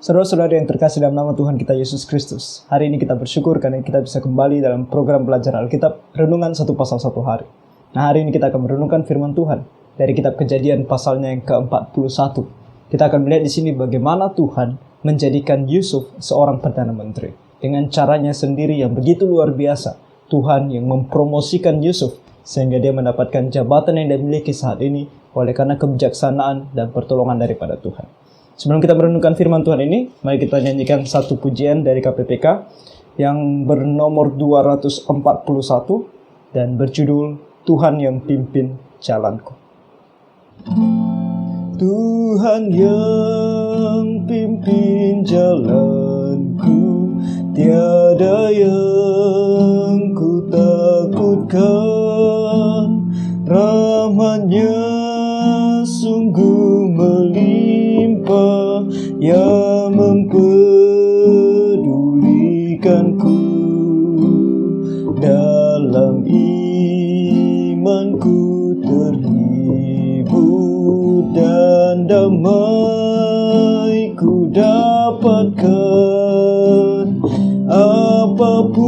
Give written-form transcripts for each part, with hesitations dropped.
Saudara-saudara yang terkasih dalam nama Tuhan kita Yesus Kristus, hari ini kita bersyukur karena kita bisa kembali dalam program belajar Alkitab Renungan satu pasal satu hari. Nah, hari ini kita akan merenungkan firman Tuhan dari kitab Kejadian pasalnya yang ke-41. Kita akan melihat di sini bagaimana Tuhan menjadikan Yusuf seorang perdana menteri. Dengan caranya sendiri yang begitu luar biasa, Tuhan yang mempromosikan Yusuf sehingga dia mendapatkan jabatan yang dia miliki saat ini oleh karena kebijaksanaan dan pertolongan daripada Tuhan. Sebelum kita merenungkan firman Tuhan ini, mari kita nyanyikan satu pujian dari KPPK yang bernomor 241 dan berjudul Tuhan yang pimpin jalanku. Tuhan yang pimpin jalanku, tiada yang ku takutkan, rahmat-Nya sungguh melimpah, yang mempedulikanku. Dalam imanku terhibur dan damai ku dapatkan, apapun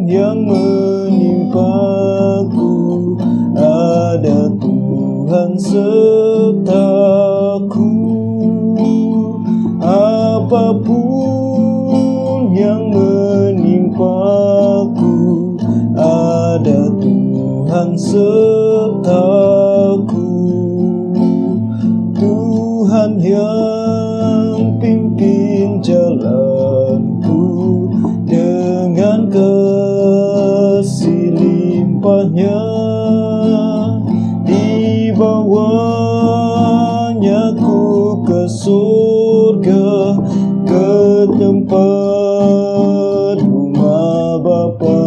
yang menimpaku, ada Tuhan sertaku. Apapun yang menimpaku, ada Tuhan sertaku. Tuhan yang pimpin jalanku, dengan kasih limpahnya, di bawahnya ku ke surga, ke tempat rumah Bapa.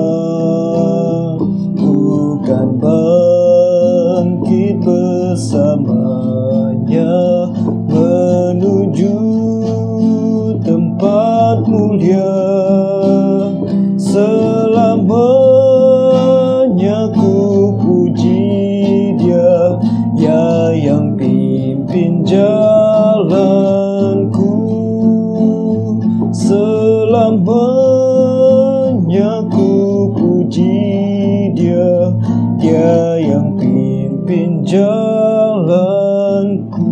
Bukan bangkit bersamanya menuju tempat mulia, selamanya ku puji Dia, Ya yang pimpin jalanku. Selamanya ku puji Dia, Dia yang pimpin jalanku.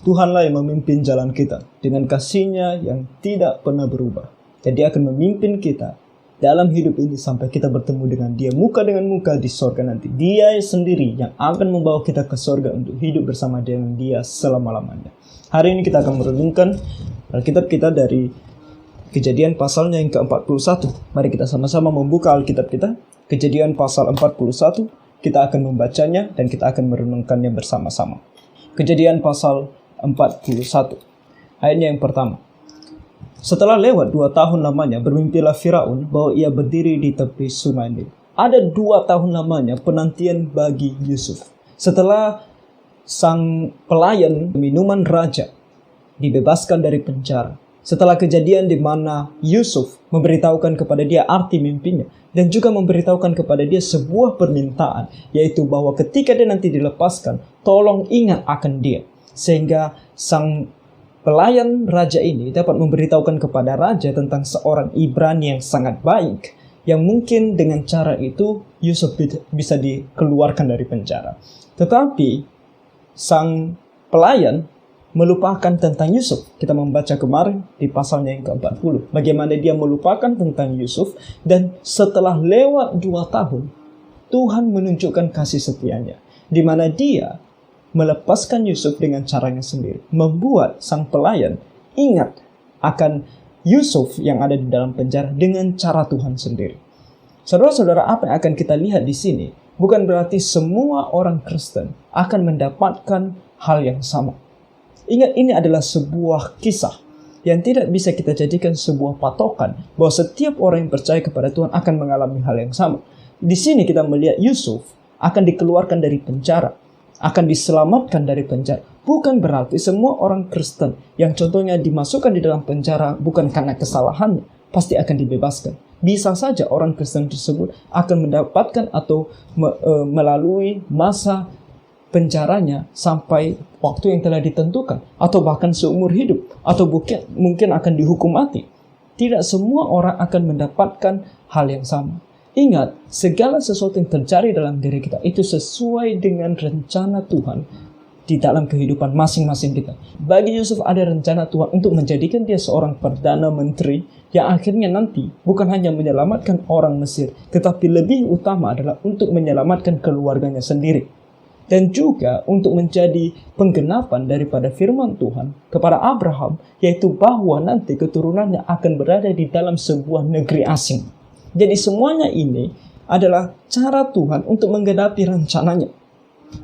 Tuhanlah yang memimpin jalan kita dengan kasih-Nya yang tidak pernah berubah. Jadi Dia akan memimpin kita dalam hidup ini sampai kita bertemu dengan Dia muka dengan muka di sorga nanti. Dia sendiri yang akan membawa kita ke sorga untuk hidup bersama dengan Dia selama-lamanya. Hari ini kita akan merenungkan Alkitab kita dari Kejadian pasalnya yang ke-41. Mari kita sama-sama membuka Alkitab kita. Kejadian pasal 41. Kita akan membacanya dan kita akan merenungkannya bersama-sama. Kejadian pasal 41. Ayatnya yang pertama. Setelah lewat 2 tahun lamanya, bermimpilah Firaun bahwa ia berdiri di tepi sungai Nil. Ada 2 tahun lamanya penantian bagi Yusuf. Setelah sang pelayan minuman raja dibebaskan dari penjara, setelah kejadian di mana Yusuf memberitahukan kepada dia arti mimpinya dan juga memberitahukan kepada dia sebuah permintaan, yaitu bahwa ketika dia nanti dilepaskan, tolong ingat akan dia. Sehingga sang pelayan raja ini dapat memberitahukan kepada raja tentang seorang Ibrani yang sangat baik, yang mungkin dengan cara itu Yusuf bisa dikeluarkan dari penjara. Tetapi sang pelayan melupakan tentang Yusuf. Kita membaca kemarin di pasalnya yang ke-40. Bagaimana dia melupakan tentang Yusuf, dan setelah lewat 2 tahun, Tuhan menunjukkan kasih setianya, di mana dia melepaskan Yusuf dengan caranya sendiri, membuat sang pelayan ingat akan Yusuf yang ada di dalam penjara dengan cara Tuhan sendiri. Saudara-saudara, apa yang akan kita lihat di sini bukan berarti semua orang Kristen akan mendapatkan hal yang sama. Ingat, ini adalah sebuah kisah yang tidak bisa kita jadikan sebuah patokan bahwa setiap orang yang percaya kepada Tuhan akan mengalami hal yang sama. Di sini kita melihat Yusuf akan dikeluarkan dari penjara, akan diselamatkan dari penjara. Bukan berarti semua orang Kristen yang contohnya dimasukkan di dalam penjara bukan karena kesalahannya, pasti akan dibebaskan. Bisa saja orang Kristen tersebut akan mendapatkan atau melalui masa penjaranya sampai waktu yang telah ditentukan, atau bahkan seumur hidup, atau mungkin akan dihukum mati. Tidak semua orang akan mendapatkan hal yang sama. Ingat, segala sesuatu yang terjadi dalam diri kita itu sesuai dengan rencana Tuhan di dalam kehidupan masing-masing kita. Bagi Yusuf ada rencana Tuhan untuk menjadikan dia seorang perdana menteri yang akhirnya nanti bukan hanya menyelamatkan orang Mesir, tetapi lebih utama adalah untuk menyelamatkan keluarganya sendiri. Dan juga untuk menjadi penggenapan daripada firman Tuhan kepada Abraham, yaitu bahwa nanti keturunannya akan berada di dalam sebuah negeri asing. Jadi semuanya ini adalah cara Tuhan untuk menggenapi rencananya.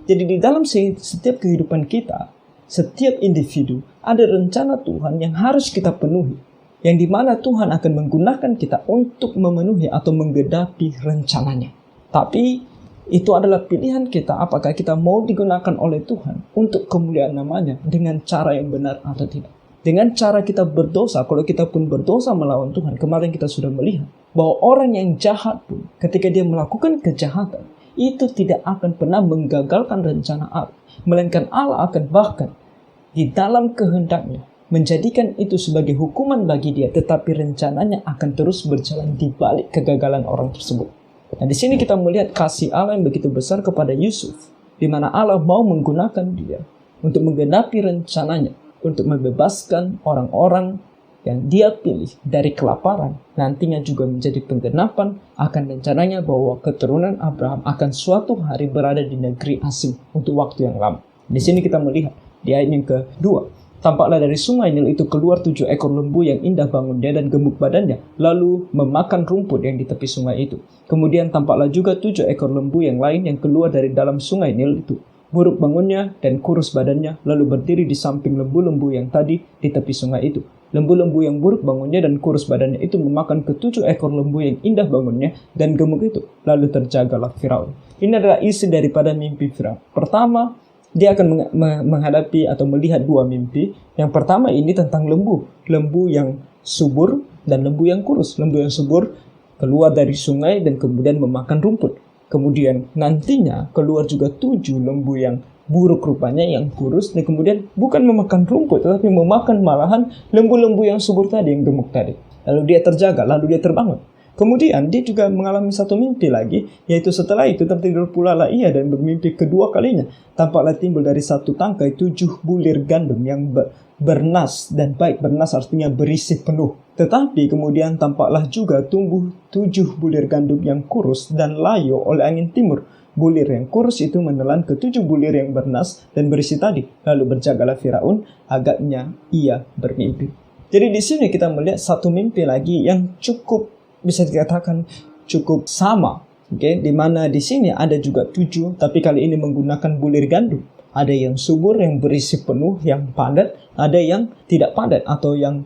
Jadi di dalam setiap kehidupan kita, setiap individu ada rencana Tuhan yang harus kita penuhi, yang dimana Tuhan akan menggunakan kita untuk memenuhi atau menggenapi rencananya. Tapi itu adalah pilihan kita, apakah kita mau digunakan oleh Tuhan untuk kemuliaan namanya dengan cara yang benar atau tidak. Dengan cara kita berdosa, kalau kita pun berdosa melawan Tuhan, kemarin kita sudah melihat bahwa orang yang jahat pun ketika dia melakukan kejahatan, itu tidak akan pernah menggagalkan rencana Allah. Melainkan Allah akan bahkan di dalam kehendaknya menjadikan itu sebagai hukuman bagi dia, tetapi rencananya akan terus berjalan di balik kegagalan orang tersebut. Nah, di sini kita melihat kasih Allah yang begitu besar kepada Yusuf, di mana Allah mau menggunakan dia untuk menggenapi rencananya, untuk membebaskan orang-orang yang dia pilih dari kelaparan, nantinya juga menjadi penggenapan akan rencananya bahwa keturunan Abraham akan suatu hari berada di negeri asing untuk waktu yang lama. Di sini kita melihat di ayat yang kedua, tampaklah dari sungai Nil itu keluar 7 ekor lembu yang indah bangunnya dan gemuk badannya, lalu memakan rumput yang di tepi sungai itu. Kemudian tampaklah juga 7 ekor lembu yang lain yang keluar dari dalam sungai Nil itu, buruk bangunnya dan kurus badannya, lalu berdiri di samping lembu-lembu yang tadi di tepi sungai itu. Lembu-lembu yang buruk bangunnya dan kurus badannya itu memakan ke-7 ekor lembu yang indah bangunnya dan gemuk itu. Lalu terjagalah Firaun. Ini adalah isi daripada mimpi Firaun. Pertama, dia akan menghadapi atau melihat 2 mimpi. Yang pertama ini tentang lembu. Lembu yang subur dan lembu yang kurus. Lembu yang subur keluar dari sungai dan kemudian memakan rumput. Kemudian nantinya keluar juga 7 lembu yang buruk rupanya, yang kurus, dan kemudian bukan memakan rumput, tetapi memakan malahan lembu-lembu yang subur tadi, yang gemuk tadi. Lalu dia terjaga, lalu dia terbangun. Kemudian dia juga mengalami satu mimpi lagi, yaitu setelah itu tertidur pula lah ia dan bermimpi kedua kalinya. Tampaklah timbul dari satu tangkai 7 bulir gandum yang bernas, dan baik bernas artinya berisi penuh. Tetapi kemudian tampaklah juga tumbuh 7 bulir gandum yang kurus dan layu oleh angin timur. Bulir yang kurus itu menelan ke-7 bulir yang bernas dan berisi tadi. Lalu berjagalah Firaun, agaknya ia bermimpi. Jadi di sini kita melihat satu mimpi lagi yang cukup bisa dikatakan cukup sama. Di mana di sini ada juga 7, tapi kali ini menggunakan bulir gandum. Ada yang subur, yang berisi penuh, yang padat. Ada yang tidak padat atau yang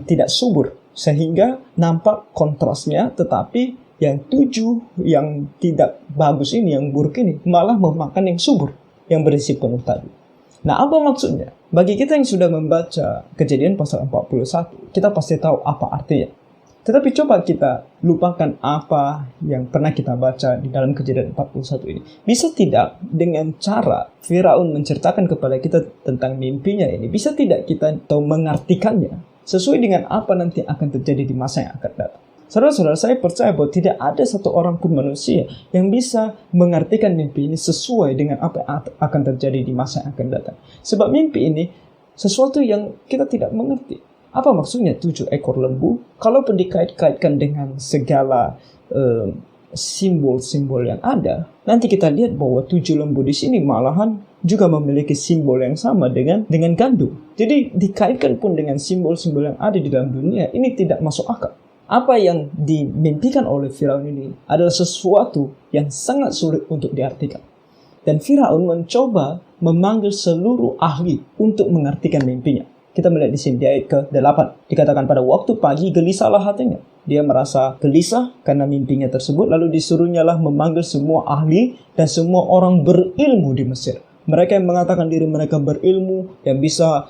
tidak subur. Sehingga nampak kontrasnya, tetapi yang 7 yang tidak bagus ini, yang buruk ini, malah memakan yang subur, yang berisi penuh tadi. Nah, apa maksudnya? Bagi kita yang sudah membaca Kejadian pasal 41, kita pasti tahu apa artinya. Tetapi coba kita lupakan apa yang pernah kita baca di dalam Kejadian 41 ini. Bisa tidak dengan cara Firaun menceritakan kepada kita tentang mimpinya ini, bisa tidak kita tahu mengartikannya sesuai dengan apa nanti akan terjadi di masa yang akan datang? Saudara-saudara, saya percaya bahwa tidak ada satu orang pun manusia yang bisa mengartikan mimpi ini sesuai dengan apa yang akan terjadi di masa yang akan datang. Sebab mimpi ini sesuatu yang kita tidak mengerti. Apa maksudnya 7 ekor lembu? Kalau pun dikait-kaitkan dengan segala simbol-simbol yang ada, nanti kita lihat bahwa 7 lembu di sini malahan juga memiliki simbol yang sama dengan gandum. Jadi dikaitkan pun dengan simbol-simbol yang ada di dalam dunia, ini tidak masuk akal. Apa yang dimimpikan oleh Firaun ini adalah sesuatu yang sangat sulit untuk diartikan. Dan Firaun mencoba memanggil seluruh ahli untuk mengartikan mimpinya. Kita melihat di sini di ayat ke-8. Dikatakan pada waktu pagi gelisahlah hatinya. Dia merasa gelisah karena mimpinya tersebut. Lalu disuruhnyalah memanggil semua ahli dan semua orang berilmu di Mesir. Mereka yang mengatakan diri mereka berilmu, yang bisa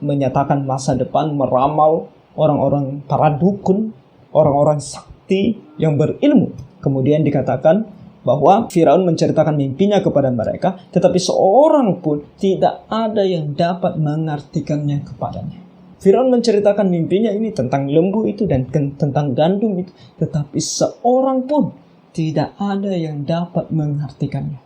menyatakan masa depan, meramal, orang-orang para dukun, orang-orang sakti yang berilmu. Kemudian dikatakan bahwa Firaun menceritakan mimpinya kepada mereka, tetapi seorang pun tidak ada yang dapat mengartikannya kepadanya. Firaun menceritakan mimpinya ini tentang lembu itu dan tentang gandum itu, tetapi seorang pun tidak ada yang dapat mengartikannya.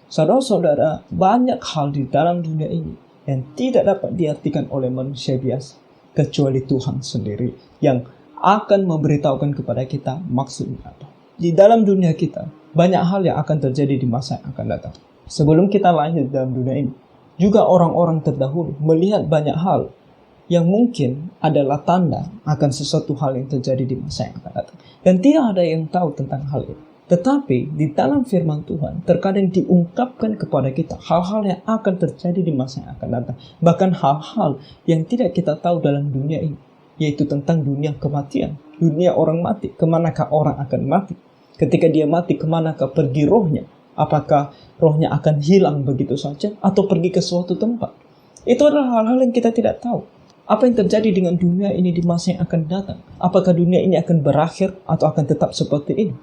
Saudara-saudara, banyak hal di dalam dunia ini yang tidak dapat diartikan oleh manusia biasa, kecuali Tuhan sendiri yang akan memberitahukan kepada kita maksudnya apa. Di dalam dunia kita, banyak hal yang akan terjadi di masa yang akan datang. Sebelum kita lahir dalam dunia ini, juga orang-orang terdahulu melihat banyak hal yang mungkin adalah tanda akan sesuatu hal yang terjadi di masa yang akan datang. Dan tidak ada yang tahu tentang hal ini. Tetapi di dalam firman Tuhan terkadang diungkapkan kepada kita hal-hal yang akan terjadi di masa yang akan datang. Bahkan hal-hal yang tidak kita tahu dalam dunia ini, yaitu tentang dunia kematian, dunia orang mati, kemanakah orang akan mati. Ketika dia mati, kemanakah pergi rohnya? Apakah rohnya akan hilang begitu saja atau pergi ke suatu tempat? Itu adalah hal-hal yang kita tidak tahu. Apa yang terjadi dengan dunia ini di masa yang akan datang? Apakah dunia ini akan berakhir atau akan tetap seperti ini?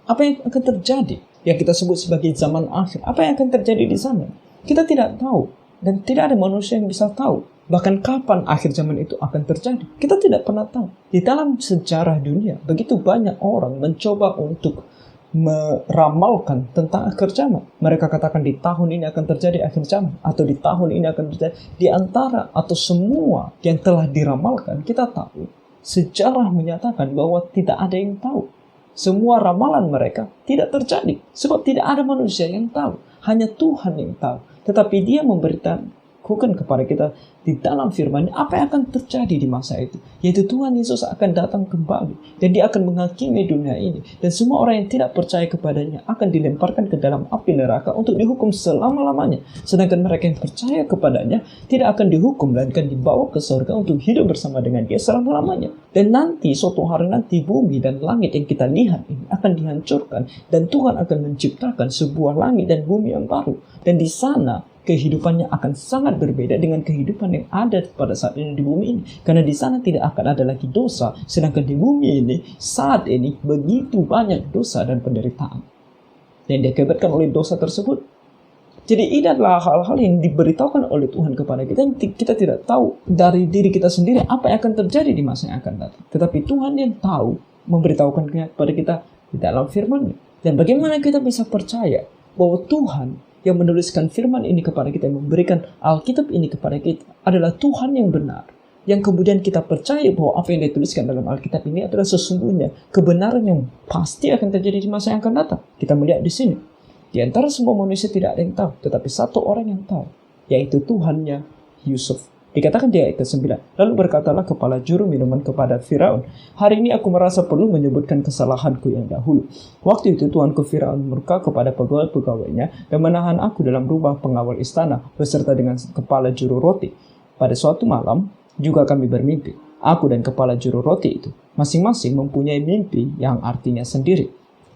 Apa yang akan terjadi yang kita sebut sebagai zaman akhir? Apa yang akan terjadi di sana? Kita tidak tahu dan tidak ada manusia yang bisa tahu. Bahkan kapan akhir zaman itu akan terjadi, kita tidak pernah tahu. Di dalam sejarah dunia, begitu banyak orang mencoba untuk meramalkan tentang akhir zaman. Mereka katakan di tahun ini akan terjadi akhir zaman, atau di tahun ini akan terjadi. Di antara atau semua yang telah diramalkan, kita tahu sejarah menyatakan bahwa tidak ada yang tahu. Semua ramalan mereka tidak terjadi, sebab tidak ada manusia yang tahu. Hanya Tuhan yang tahu. Tetapi Dia memberitahukan kepada kita di dalam firman apa yang akan terjadi di masa itu, yaitu Tuhan Yesus akan datang kembali dan Dia akan menghakimi dunia ini, dan semua orang yang tidak percaya kepadanya akan dilemparkan ke dalam api neraka untuk dihukum selama-lamanya. Sedangkan mereka yang percaya kepadanya tidak akan dihukum, melainkan dibawa ke surga untuk hidup bersama dengan Dia selama-lamanya. Dan nanti, suatu hari nanti, bumi dan langit yang kita lihat ini akan dihancurkan, dan Tuhan akan menciptakan sebuah langit dan bumi yang baru. Dan di sana kehidupannya akan sangat berbeda dengan kehidupan yang ada pada saat ini di bumi ini. Karena di sana tidak akan ada lagi dosa, sedangkan di bumi ini saat ini begitu banyak dosa dan penderitaan yang diakibatkan oleh dosa tersebut. Jadi ini adalah hal-hal yang diberitahukan oleh Tuhan kepada kita yang kita tidak tahu dari diri kita sendiri apa yang akan terjadi di masa yang akan datang. Tetapi Tuhan yang tahu memberitahukan kepada kita di dalam firman-Nya. Dan bagaimana kita bisa percaya bahwa Tuhan yang menuliskan firman ini kepada kita, yang memberikan Alkitab ini kepada kita adalah Tuhan yang benar, yang kemudian kita percaya bahwa apa yang dituliskan dalam Alkitab ini adalah sesungguhnya kebenaran yang pasti akan terjadi di masa yang akan datang. Kita melihat di sini, di antara semua manusia tidak ada yang tahu, tetapi satu orang yang tahu, yaitu Tuhannya Yusuf. Dikatakan di ayat ke-9, lalu berkatalah kepala juru minuman kepada Firaun, hari ini aku merasa perlu menyebutkan kesalahanku yang dahulu. Waktu itu tuanku Firaun murka kepada pegawai-pegawainya dan menahan aku dalam rumah pengawal istana beserta dengan kepala juru roti. Pada suatu malam juga kami bermimpi. Aku dan kepala juru roti itu masing-masing mempunyai mimpi yang artinya sendiri.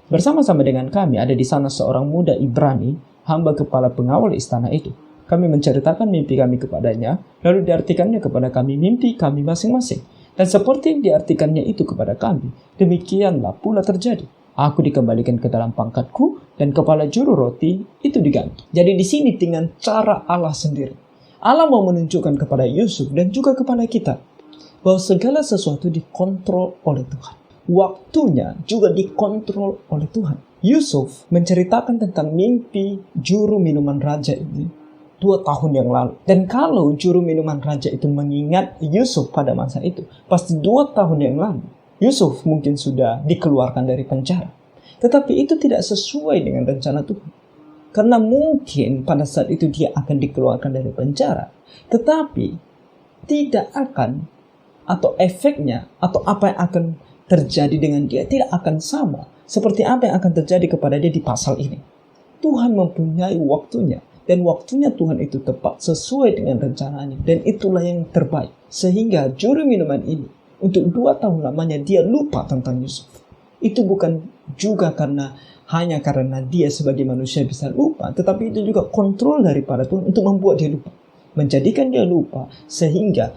Bersama-sama dengan kami ada di sana seorang muda Ibrani, hamba kepala pengawal istana itu. Kami menceritakan mimpi kami kepadanya, lalu diartikannya kepada kami mimpi kami masing-masing. Dan seperti yang diartikannya itu kepada kami, demikianlah pula terjadi. Aku dikembalikan ke dalam pangkatku, dan kepala juru roti itu digantung. Jadi di sini dengan cara Allah sendiri. Allah mau menunjukkan kepada Yusuf dan juga kepada kita, bahwa segala sesuatu dikontrol oleh Tuhan. Waktunya juga dikontrol oleh Tuhan. Yusuf menceritakan tentang mimpi juru minuman raja ini 2 tahun yang lalu. Dan kalau juru minuman raja itu mengingat Yusuf pada masa itu, pasti 2 tahun yang lalu, Yusuf mungkin sudah dikeluarkan dari penjara. Tetapi itu tidak sesuai dengan rencana Tuhan. Karena mungkin pada saat itu dia akan dikeluarkan dari penjara, tetapi tidak akan, atau efeknya, atau apa yang akan terjadi dengan dia tidak akan sama seperti apa yang akan terjadi kepada dia di pasal ini. Tuhan mempunyai waktunya. Dan waktunya Tuhan itu tepat sesuai dengan rencananya. Dan itulah yang terbaik. Sehingga juru minuman ini, untuk 2 tahun lamanya dia lupa tentang Yusuf. Itu bukan juga hanya karena dia sebagai manusia bisa lupa. Tetapi itu juga kontrol daripada Tuhan untuk membuat dia lupa. Menjadikan dia lupa. Sehingga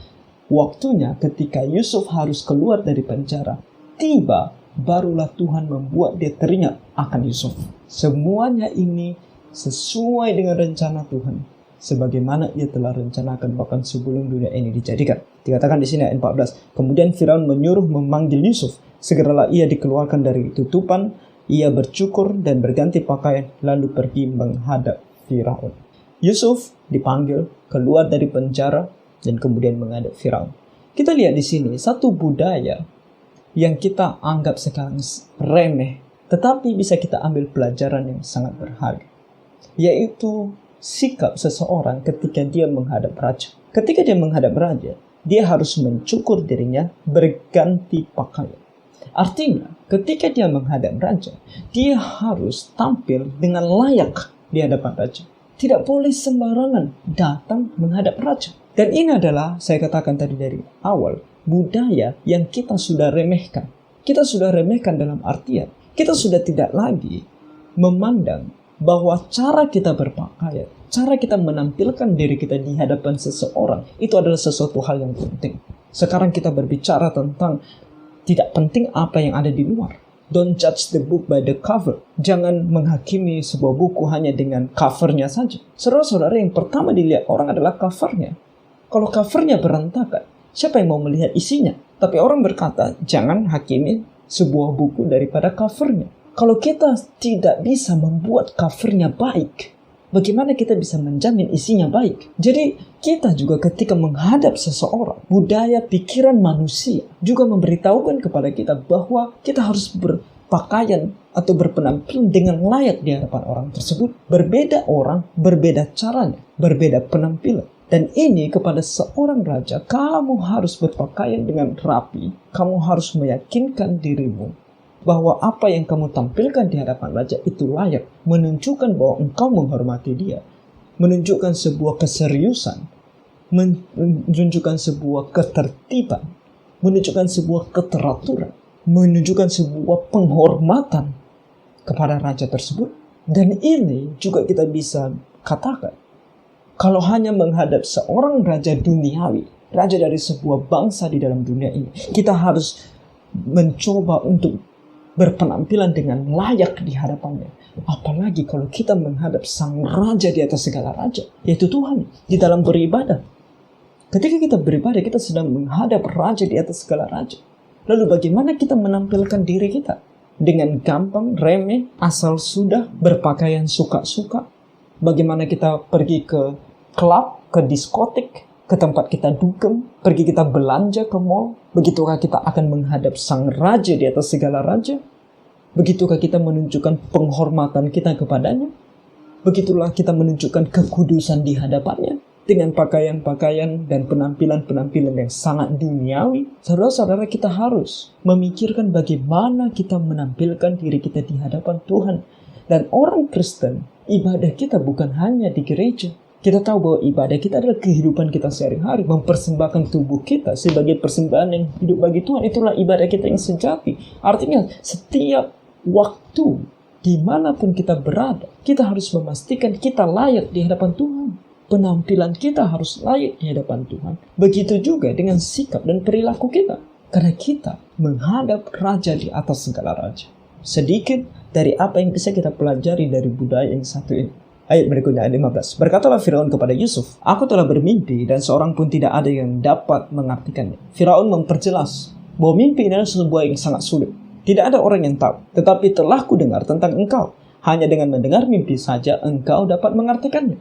waktunya ketika Yusuf harus keluar dari penjara, tiba barulah Tuhan membuat dia teringat akan Yusuf. Semuanya ini sesuai dengan rencana Tuhan, sebagaimana ia telah rencanakan bahkan sebelum dunia ini dijadikan. Dikatakan di sini ayat 14, kemudian Firaun menyuruh memanggil Yusuf. Segeralah ia dikeluarkan dari tutupan, ia bercukur dan berganti pakaian, lalu pergi menghadap Firaun. Yusuf dipanggil keluar dari penjara dan kemudian menghadap Firaun. Kita lihat di sini satu budaya yang kita anggap sekarang remeh, tetapi bisa kita ambil pelajaran yang sangat berharga, yaitu sikap seseorang ketika dia menghadap raja. Ketika dia menghadap raja, dia harus mencukur dirinya, berganti pakaian. Artinya, ketika dia menghadap raja, dia harus tampil dengan layak di hadapan raja. Tidak boleh sembarangan datang menghadap raja. Dan ini adalah, saya katakan tadi dari awal, budaya yang kita sudah remehkan. Kita sudah remehkan dalam artian, kita sudah tidak lagi memandang bahwa cara kita berpakaian, cara kita menampilkan diri kita di hadapan seseorang, itu adalah sesuatu hal yang penting. Sekarang kita berbicara tentang tidak penting apa yang ada di luar. Don't judge the book by the cover. Jangan menghakimi sebuah buku hanya dengan covernya saja. Saudara-saudara, yang pertama dilihat orang adalah covernya. Kalau covernya berantakan, siapa yang mau melihat isinya? Tapi orang berkata, jangan hakimi sebuah buku daripada covernya. Kalau kita tidak bisa membuat covernya baik, bagaimana kita bisa menjamin isinya baik? Jadi kita juga ketika menghadap seseorang, budaya pikiran manusia juga memberitahukan kepada kita bahwa kita harus berpakaian atau berpenampilan dengan layak di hadapan orang tersebut. Berbeda orang, berbeda caranya, berbeda penampilan. Dan ini kepada seorang raja, kamu harus berpakaian dengan rapi. Kamu harus meyakinkan dirimu bahwa apa yang kamu tampilkan di hadapan raja itu layak. Menunjukkan bahwa engkau menghormati dia. Menunjukkan sebuah keseriusan. Menunjukkan sebuah ketertiban. Menunjukkan sebuah keteraturan. Menunjukkan sebuah penghormatan kepada raja tersebut. Dan ini juga kita bisa katakan, kalau hanya menghadap seorang raja duniawi, raja dari sebuah bangsa di dalam dunia ini, kita harus mencoba untuk berpenampilan dengan layak di hadapannya. Apalagi kalau kita menghadap sang raja di atas segala raja, yaitu Tuhan, di dalam beribadah. Ketika kita beribadah, kita sedang menghadap raja di atas segala raja. Lalu bagaimana kita menampilkan diri kita? Dengan gampang, remeh, asal sudah berpakaian suka-suka. Bagaimana kita pergi ke klub, ke diskotik, ke tempat kita dugem, pergi kita belanja ke mall. Begitukah kita akan menghadap sang raja di atas segala raja? Begitukah kita menunjukkan penghormatan kita kepadanya? Begitulah kita menunjukkan kekudusan di hadapannya dengan pakaian-pakaian dan penampilan-penampilan yang sangat duniawi. Saudara-saudara, kita harus memikirkan bagaimana kita menampilkan diri kita di hadapan Tuhan. Dan orang Kristen, ibadah kita bukan hanya di gereja. Kita tahu bahwa ibadah kita adalah kehidupan kita sehari-hari. Mempersembahkan tubuh kita sebagai persembahan yang hidup bagi Tuhan. Itulah ibadah kita yang sejati. Artinya setiap waktu, dimanapun kita berada, kita harus memastikan kita layak di hadapan Tuhan. Penampilan kita harus layak di hadapan Tuhan. Begitu juga dengan sikap dan perilaku kita. Karena kita menghadap raja di atas segala raja. Sedikit dari apa yang bisa kita pelajari dari budaya yang satu ini. Ayat berikutnya, ayat 15. Berkatalah Firaun kepada Yusuf, aku telah bermimpi dan seorang pun tidak ada yang dapat mengartikannya. Firaun memperjelas bahwa mimpi ini adalah sebuah yang sangat sulit. Tidak ada orang yang tahu. Tetapi telah kudengar tentang engkau. Hanya dengan mendengar mimpi saja engkau dapat mengartikannya.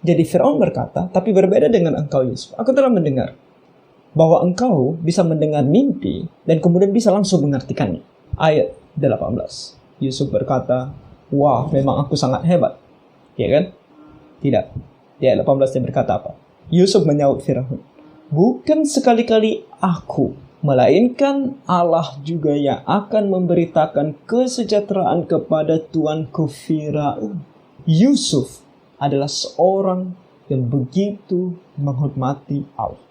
Jadi Firaun berkata, tapi berbeda dengan engkau Yusuf. Aku telah mendengar bahwa engkau bisa mendengar mimpi dan kemudian bisa langsung mengartikannya. Ayat 18. Yusuf berkata, wah, memang aku sangat hebat. Ya kan? Tidak. Di ayat 18 dia berkata apa? Yusuf menyaut Firaun, bukan sekali-kali aku, melainkan Allah juga yang akan memberitakan kesejahteraan kepada tuanku Firaun. Yusuf adalah seorang yang begitu menghormati Allah.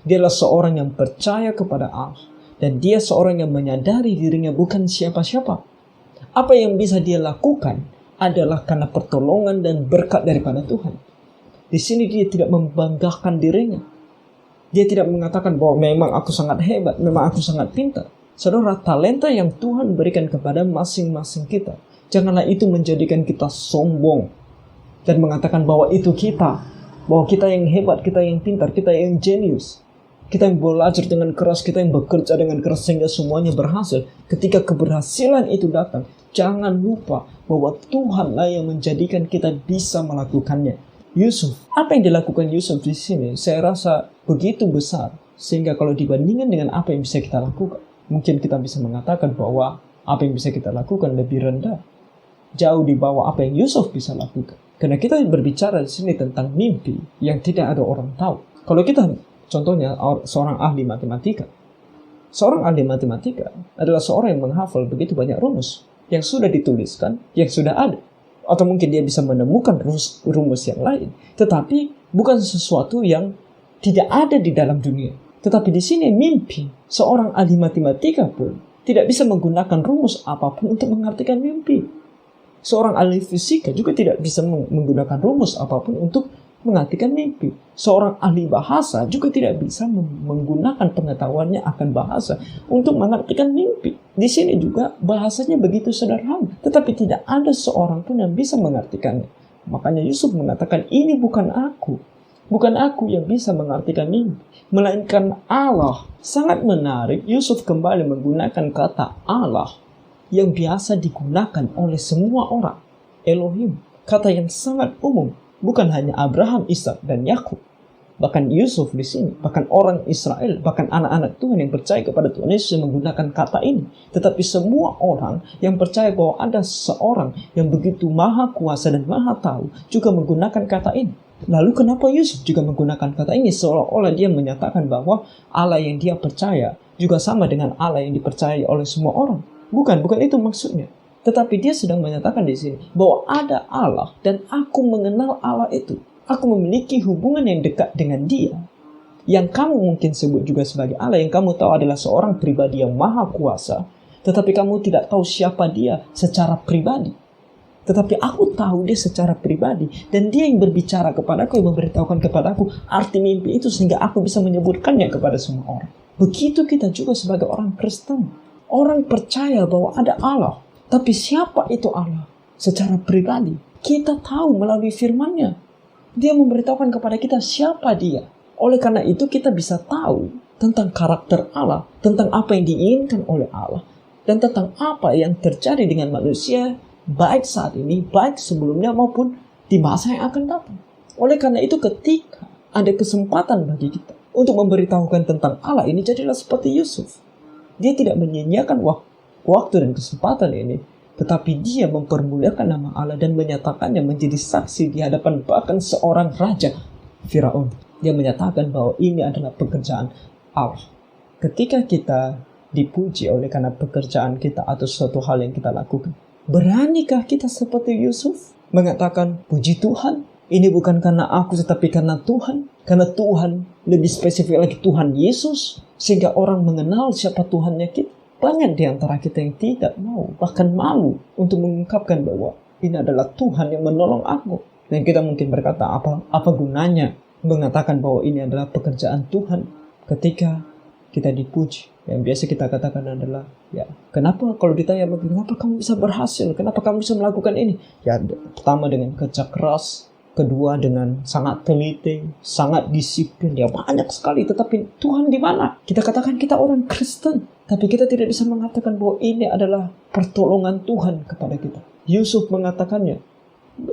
Dia adalah seorang yang percaya kepada Allah. Dan dia seorang yang menyadari dirinya bukan siapa-siapa. Apa yang bisa dia lakukan adalah karena pertolongan dan berkat daripada Tuhan. Di sini dia tidak membanggakan dirinya. Dia tidak mengatakan bahwa memang aku sangat hebat, memang aku sangat pintar. Saudara, talenta yang Tuhan berikan kepada masing-masing kita, janganlah itu menjadikan kita sombong dan mengatakan bahwa itu kita, bahwa kita yang hebat, kita yang pintar, kita yang jenius, kita yang belajar dengan keras, kita yang bekerja dengan keras sehingga semuanya berhasil. Ketika keberhasilan itu datang, jangan lupa bahwa Tuhanlah yang menjadikan kita bisa melakukannya. Yusuf, apa yang dilakukan Yusuf di sini, saya rasa begitu besar sehingga kalau dibandingkan dengan apa yang bisa kita lakukan, mungkin kita bisa mengatakan bahwa apa yang bisa kita lakukan lebih rendah, jauh di bawah apa yang Yusuf bisa lakukan. Karena kita berbicara di sini tentang mimpi yang tidak ada orang tahu. Kalau kita contohnya seorang ahli matematika. Seorang ahli matematika adalah seorang yang menghafal begitu banyak rumus yang sudah dituliskan, yang sudah ada. Atau mungkin dia bisa menemukan rumus yang lain. Tetapi bukan sesuatu yang tidak ada di dalam dunia. Tetapi di sini mimpi. Seorang ahli matematika pun tidak bisa menggunakan rumus apapun untuk mengartikan mimpi. Seorang ahli fisika juga tidak bisa menggunakan rumus apapun untuk mengartikan mimpi. Seorang ahli bahasa juga tidak bisa menggunakan pengetahuannya akan bahasa untuk mengartikan mimpi. Di sini juga bahasanya begitu sederhana, tetapi tidak ada seorang pun yang bisa mengartikannya. Makanya Yusuf mengatakan, ini bukan aku. Bukan aku yang bisa mengartikan mimpi, melainkan Allah. Sangat menarik, Yusuf kembali menggunakan kata Allah yang biasa digunakan oleh semua orang. Elohim, kata yang sangat umum. Bukan hanya Abraham, Ishak, dan Yakub. Bahkan Yusuf di sini, bahkan orang Israel, bahkan anak-anak Tuhan yang percaya kepada Tuhan Yesus yang menggunakan kata ini. Tetapi semua orang yang percaya bahwa ada seorang yang begitu maha kuasa dan maha tahu juga menggunakan kata ini. Lalu kenapa Yusuf juga menggunakan kata ini? Seolah-olah dia menyatakan bahwa Allah yang dia percaya juga sama dengan Allah yang dipercayai oleh semua orang. Bukan itu maksudnya. Tetapi dia sedang menyatakan di sini bahwa ada Allah dan aku mengenal Allah itu. Aku memiliki hubungan yang dekat dengan dia. Yang kamu mungkin sebut juga sebagai Allah, yang kamu tahu adalah seorang pribadi yang maha kuasa. Tetapi kamu tidak tahu siapa dia secara pribadi. Tetapi aku tahu dia secara pribadi. Dan dia yang berbicara kepadaku, yang memberitahukan kepadaku arti mimpi itu sehingga aku bisa menyebutkannya kepada semua orang. Begitu kita juga sebagai orang Kristen. Orang percaya bahwa ada Allah. Tapi siapa itu Allah? Secara pribadi, kita tahu melalui firman-Nya. Dia memberitahukan kepada kita siapa dia. Oleh karena itu kita bisa tahu tentang karakter Allah, tentang apa yang diinginkan oleh Allah, dan tentang apa yang terjadi dengan manusia, baik saat ini, baik sebelumnya, maupun di masa yang akan datang. Oleh karena itu ketika ada kesempatan bagi kita untuk memberitahukan tentang Allah ini, jadilah seperti Yusuf. Dia tidak menyia-nyiakan waktu dan kesempatan ini, tetapi dia mempermuliakan nama Allah dan menyatakannya menjadi saksi di hadapan bahkan seorang raja Firaun. Dia menyatakan bahwa ini adalah pekerjaan Allah. Ketika kita dipuji oleh karena pekerjaan kita atau suatu hal yang kita lakukan, beranikah kita seperti Yusuf mengatakan, puji Tuhan, ini bukan karena aku tetapi karena Tuhan. Karena Tuhan, lebih spesifik lagi Tuhan Yesus, sehingga orang mengenal siapa Tuhannya kita. Banyak di antara kita yang tidak mau, bahkan malu untuk mengungkapkan bahwa ini adalah Tuhan yang menolong aku. Dan kita mungkin berkata, apa gunanya mengatakan bahwa ini adalah pekerjaan Tuhan ketika kita dipuji. Yang biasa kita katakan adalah, ya, kenapa kalau ditanya, kenapa kamu bisa berhasil? Kenapa kamu bisa melakukan ini? Ya, pertama dengan kerja keras, kedua dengan sangat teliti, sangat disiplin. Ya, banyak sekali. Tetapi Tuhan di mana? Kita katakan kita orang Kristen, tapi kita tidak bisa mengatakan bahwa ini adalah pertolongan Tuhan kepada kita. Yusuf mengatakannya.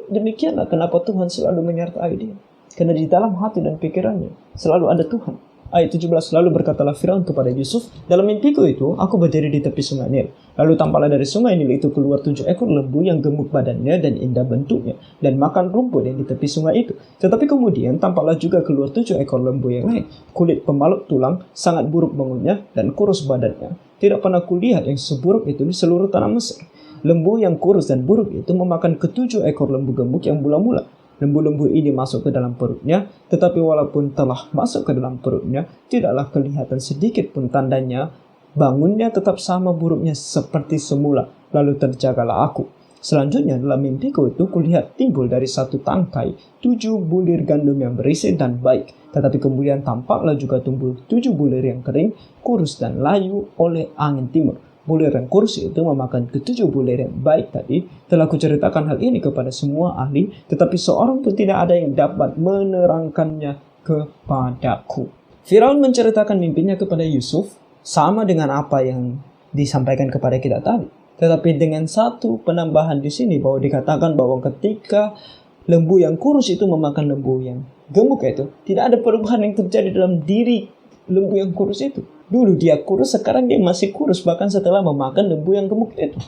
Demikianlah kenapa Tuhan selalu menyertai dia. Karena di dalam hati dan pikirannya selalu ada Tuhan. Ayat 17, lalu berkatalah Firaun kepada Yusuf, dalam mimpiku itu aku berdiri di tepi sungai Nil. Lalu tampaklah dari sungai Nil itu keluar 7 ekor lembu yang gemuk badannya dan indah bentuknya, dan makan rumput yang di tepi sungai itu. Tetapi kemudian tampaklah juga keluar 7 ekor lembu yang lain, kulit pembalut tulang, sangat buruk bangunnya, dan kurus badannya. Tidak pernah kulihat yang seburuk itu di seluruh tanah Mesir. Lembu yang kurus dan buruk itu memakan ke-7 ekor lembu gemuk yang mula-mula. Lembu-lembu ini masuk ke dalam perutnya, tetapi walaupun telah masuk ke dalam perutnya, tidaklah kelihatan sedikit pun tandanya. Bangunnya tetap sama buruknya seperti semula. Lalu terjagalah aku. Selanjutnya dalam mimpiku itu kulihat timbul dari satu tangkai 7 bulir gandum yang berisi dan baik. Tetapi kemudian tampaklah juga tumbuh 7 bulir yang kering, kurus dan layu oleh angin timur. Bulir yang kurus itu memakan ke-7 bulir yang baik tadi. Telah kuceritakan hal ini kepada semua ahli, tetapi seorang pun tidak ada yang dapat menerangkannya kepadaku. Firaun menceritakan mimpinya kepada Yusuf sama dengan apa yang disampaikan kepada kita tadi. Tetapi dengan satu penambahan di sini bahwa dikatakan bahwa ketika lembu yang kurus itu memakan lembu yang gemuk itu, tidak ada perubahan yang terjadi dalam diri lembu yang kurus itu. Dulu dia kurus, sekarang dia masih kurus bahkan setelah memakan lembu yang gemuk itu.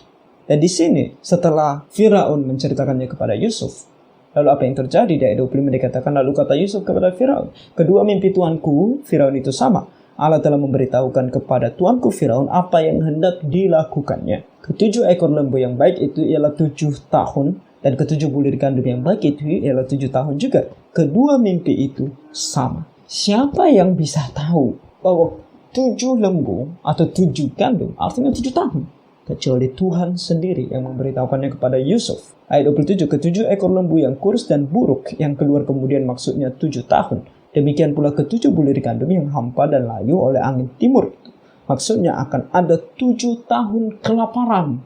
Dan di sini setelah Firaun menceritakannya kepada Yusuf, lalu apa yang terjadi? Di ayat 25 dikatakan, lalu kata Yusuf kepada Firaun, kedua mimpi tuanku Firaun itu sama. Allah telah memberitahukan kepada tuanku Firaun apa yang hendak dilakukannya. Ketujuh ekor lembu yang baik itu ialah 7 tahun, dan ketujuh bulir gandum yang baik itu ialah 7 tahun juga. Kedua mimpi itu sama. Siapa yang bisa tahu bahwa 7 lembu atau 7 gandum artinya 7 tahun? Kecuali Tuhan sendiri yang memberitahukannya kepada Yusuf. Ayat 27, ketujuh ekor lembu yang kurus dan buruk yang keluar kemudian maksudnya 7 tahun. Demikian pula ketujuh bulir gandum yang hampa dan layu oleh angin timur. Maksudnya akan ada 7 tahun kelaparan.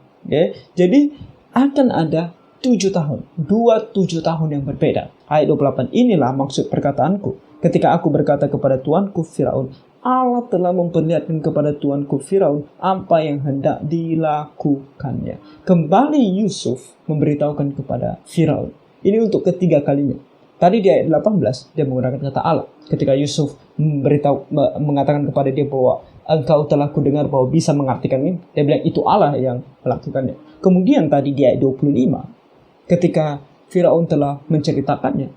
Jadi akan ada 7 tahun. 7 tahun yang berbeda. Ayat 28, inilah maksud perkataanku. Ketika aku berkata kepada tuanku Firaun, Allah telah memperlihatkan kepada tuanku Firaun apa yang hendak dilakukannya. Kembali Yusuf memberitahukan kepada Firaun. Ini untuk ketiga kalinya. Tadi di ayat 18 dia menggunakan kata Allah. Ketika Yusuf mengatakan kepada dia bahwa engkau telah kudengar bahwa bisa mengartikan mimpi, dia bilang itu Allah yang melakukannya. Kemudian tadi di ayat 25 ketika Firaun telah menceritakannya,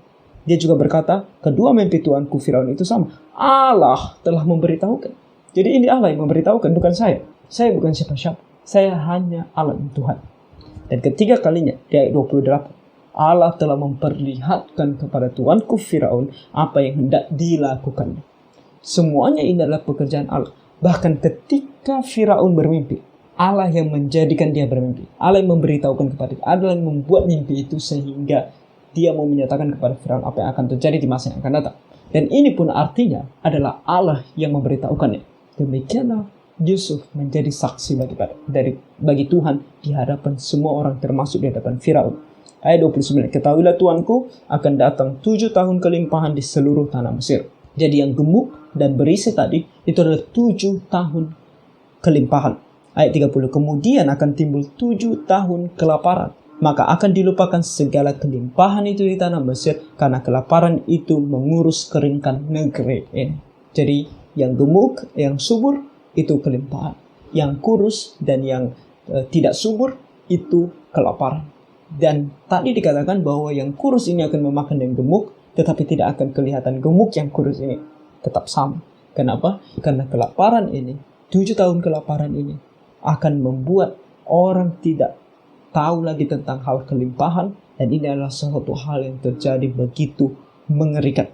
dia juga berkata, kedua mimpi tuanku Firaun itu sama. Allah telah memberitahukan. Jadi ini Allah yang memberitahukan, bukan saya. Saya bukan siapa-siapa. Saya hanya Allah Tuhan. Dan ketiga kalinya, di ayat 28, Allah telah memperlihatkan kepada tuanku Firaun apa yang hendak dilakukannya. Semuanya ini adalah pekerjaan Allah. Bahkan ketika Firaun bermimpi, Allah yang menjadikan dia bermimpi. Allah yang memberitahukan kepada dia. Allah yang membuat mimpi itu sehingga dia mau menyatakan kepada Firaun apa yang akan terjadi di masa yang akan datang. Dan ini pun artinya adalah Allah yang memberitahukannya. Demikianlah Yusuf menjadi saksi bagi Tuhan di hadapan semua orang termasuk di hadapan Firaun. Ayat 29, ketahuilah tuanku akan datang 7 tahun kelimpahan di seluruh tanah Mesir. Jadi yang gemuk dan berisi tadi itu adalah 7 tahun kelimpahan. Ayat 30, kemudian akan timbul 7 tahun kelaparan. Maka akan dilupakan segala kelimpahan itu di tanah Mesir, karena kelaparan itu mengurus keringkan negeri ini. Jadi yang gemuk, yang subur itu kelimpahan. Yang kurus dan yang tidak subur itu kelaparan. Dan tadi dikatakan bahwa yang kurus ini akan memakan yang gemuk, tetapi tidak akan kelihatan gemuk yang kurus ini. Tetap sama. Kenapa? Karena kelaparan ini, 7 tahun kelaparan ini akan membuat orang tidak tahu lagi tentang hal kelimpahan, dan ini adalah suatu hal yang terjadi begitu mengerikan.